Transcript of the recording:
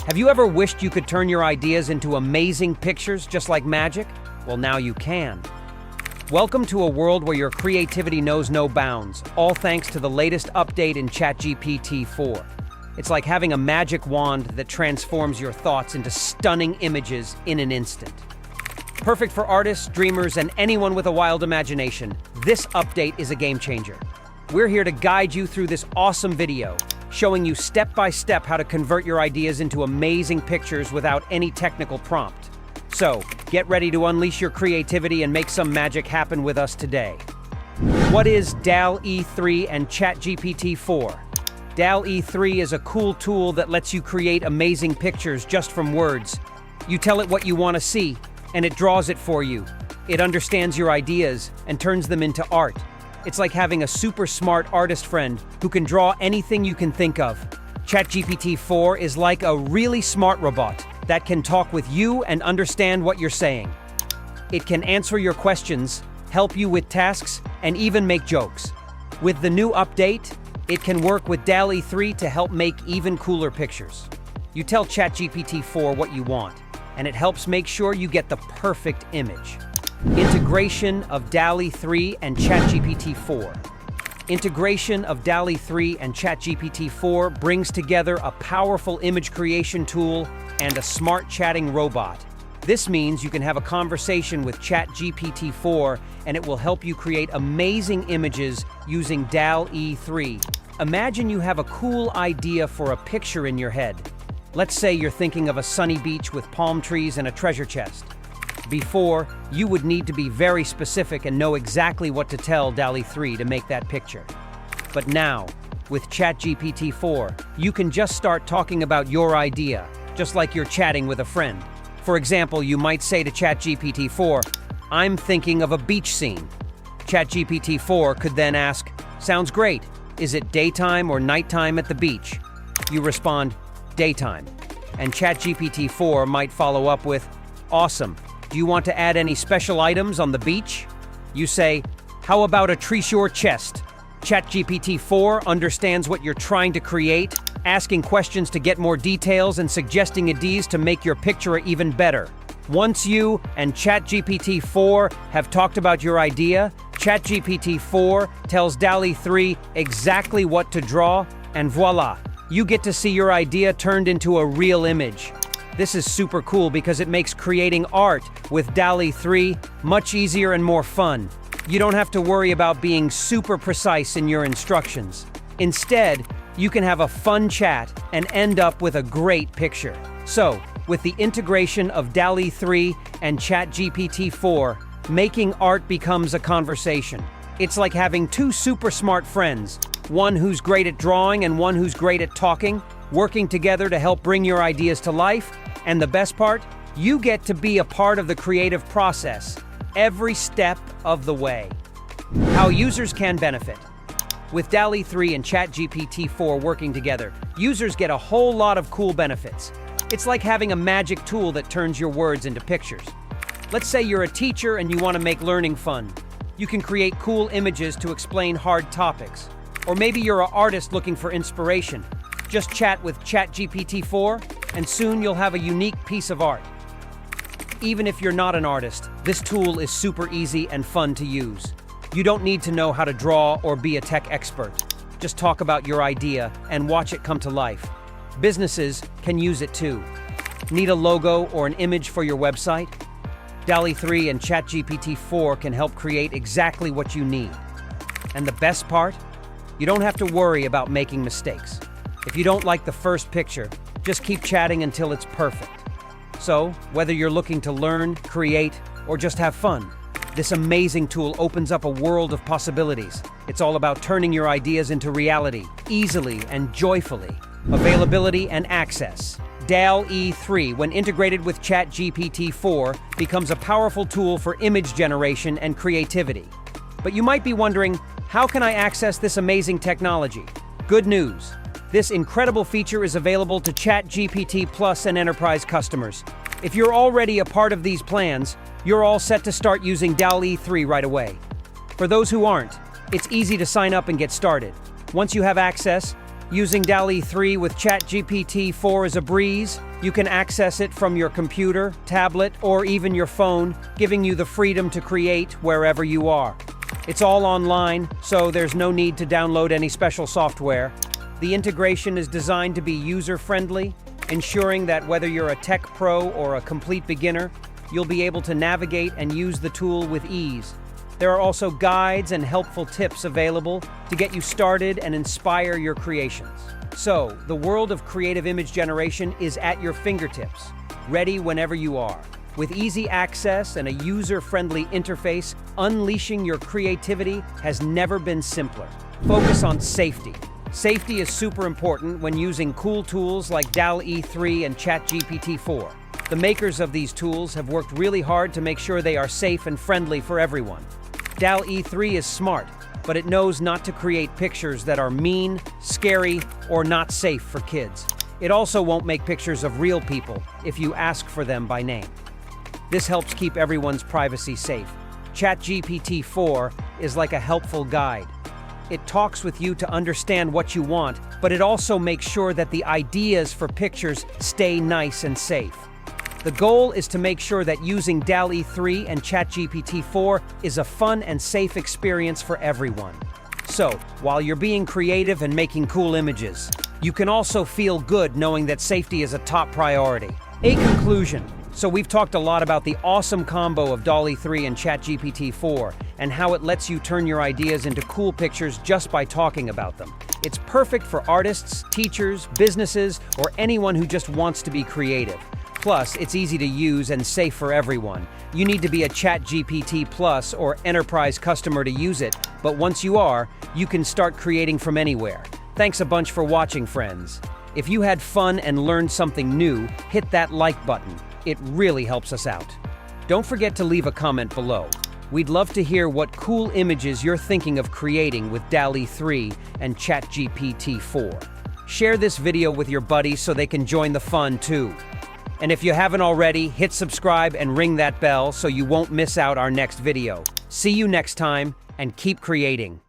Have you ever wished you could turn your ideas into amazing pictures just like magic? Well, now you can. Welcome to a world where your creativity knows no bounds, all thanks to the latest update in ChatGPT 4. It's like having a magic wand that transforms your thoughts into stunning images in an instant. Perfect for artists, dreamers, and anyone with a wild imagination, this update is a game changer. We're here to guide you through this awesome video, showing you step by step how to convert your ideas into amazing pictures without any technical prompt. So, get ready to unleash your creativity and make some magic happen with us today. What is DALL-E 3 and ChatGPT 4? DALL-E 3 is a cool tool that lets you create amazing pictures just from words. You tell it what you want to see, and it draws it for you. It understands your ideas and turns them into art. It's like having a super smart artist friend who can draw anything you can think of. ChatGPT 4 is like a really smart robot that can talk with you and understand what you're saying. It can answer your questions, help you with tasks, and even make jokes. With the new update, it can work with DALL-E 3 to help make even cooler pictures. You tell ChatGPT 4 what you want, and it helps make sure you get the perfect image. Integration of DALL-E 3 and ChatGPT 4. Integration of DALL-E 3 and ChatGPT 4 brings together a powerful image creation tool and a smart chatting robot. This means you can have a conversation with ChatGPT 4 and it will help you create amazing images using DALL-E 3. Imagine you have a cool idea for a picture in your head. Let's say you're thinking of a sunny beach with palm trees and a treasure chest. Before, you would need to be very specific and know exactly what to tell DALL-E 3 to make that picture. But now, with ChatGPT 4, you can just start talking about your idea, just like you're chatting with a friend. For example, you might say to ChatGPT 4, "I'm thinking of a beach scene." ChatGPT 4 could then ask, "Sounds great. Is it daytime or nighttime at the beach?" You respond, "Daytime." And ChatGPT 4 might follow up with, "Awesome. Do you want to add any special items on the beach?" You say, "How about a tree-shore chest?" ChatGPT 4 understands what you're trying to create, asking questions to get more details and suggesting ideas to make your picture even better. Once you and ChatGPT 4 have talked about your idea, ChatGPT 4 tells DALL-E 3 exactly what to draw, and voila, you get to see your idea turned into a real image. This is super cool because it makes creating art with DALL-E 3 much easier and more fun. You don't have to worry about being super precise in your instructions. Instead, you can have a fun chat and end up with a great picture. So, with the integration of DALL-E 3 and ChatGPT 4, making art becomes a conversation. It's like having two super smart friends, one who's great at drawing and one who's great at talking, working together to help bring your ideas to life. And the best part? You get to be a part of the creative process, every step of the way. How users can benefit. With DALL-E 3 and ChatGPT 4 working together, users get a whole lot of cool benefits. It's like having a magic tool that turns your words into pictures. Let's say you're a teacher and you want to make learning fun. You can create cool images to explain hard topics. Or maybe you're an artist looking for inspiration. Just chat with ChatGPT 4, and soon you'll have a unique piece of art. Even if you're not an artist, this tool is super easy and fun to use. You don't need to know how to draw or be a tech expert. Just talk about your idea and watch it come to life. Businesses can use it too. Need a logo or an image for your website? DALL-E 3 and ChatGPT 4 can help create exactly what you need. And the best part? You don't have to worry about making mistakes. If you don't like the first picture, just keep chatting until it's perfect. So, whether you're looking to learn, create, or just have fun, this amazing tool opens up a world of possibilities. It's all about turning your ideas into reality, easily and joyfully. Availability and access. DALL-E 3, when integrated with ChatGPT 4, becomes a powerful tool for image generation and creativity. But you might be wondering, how can I access this amazing technology? Good news. This incredible feature is available to ChatGPT Plus and Enterprise customers. If you're already a part of these plans, you're all set to start using DALL-E 3 right away. For those who aren't, it's easy to sign up and get started. Once you have access, using DALL-E 3 with ChatGPT 4 is a breeze. You can access it from your computer, tablet, or even your phone, giving you the freedom to create wherever you are. It's all online, so there's no need to download any special software. The integration is designed to be user-friendly, ensuring that whether you're a tech pro or a complete beginner, you'll be able to navigate and use the tool with ease. There are also guides and helpful tips available to get you started and inspire your creations. So, the world of creative image generation is at your fingertips, ready whenever you are. With easy access and a user-friendly interface, unleashing your creativity has never been simpler. Focus on safety. Safety is super important when using cool tools like DALL-E 3 and ChatGPT 4. The makers of these tools have worked really hard to make sure they are safe and friendly for everyone. DALL-E 3 is smart, but it knows not to create pictures that are mean, scary, or not safe for kids. It also won't make pictures of real people if you ask for them by name. This helps keep everyone's privacy safe. ChatGPT 4 is like a helpful guide. It talks with you to understand what you want, but it also makes sure that the ideas for pictures stay nice and safe. The goal is to make sure that using DALL-E 3 and ChatGPT 4 is a fun and safe experience for everyone. So, while you're being creative and making cool images, you can also feel good knowing that safety is a top priority. A conclusion. So we've talked a lot about the awesome combo of DALL-E 3 and ChatGPT 4 and how it lets you turn your ideas into cool pictures just by talking about them. It's perfect for artists, teachers, businesses, or anyone who just wants to be creative. Plus, it's easy to use and safe for everyone. You need to be a ChatGPT Plus or Enterprise customer to use it, but once you are, you can start creating from anywhere. Thanks a bunch for watching, friends. If you had fun and learned something new, hit that like button. It really helps us out. Don't forget to leave a comment below. We'd love to hear what cool images you're thinking of creating with DALL-E 3 and ChatGPT 4. Share this video with your buddies so they can join the fun too. And if you haven't already, hit subscribe and ring that bell so you won't miss out our next video. See you next time, and keep creating.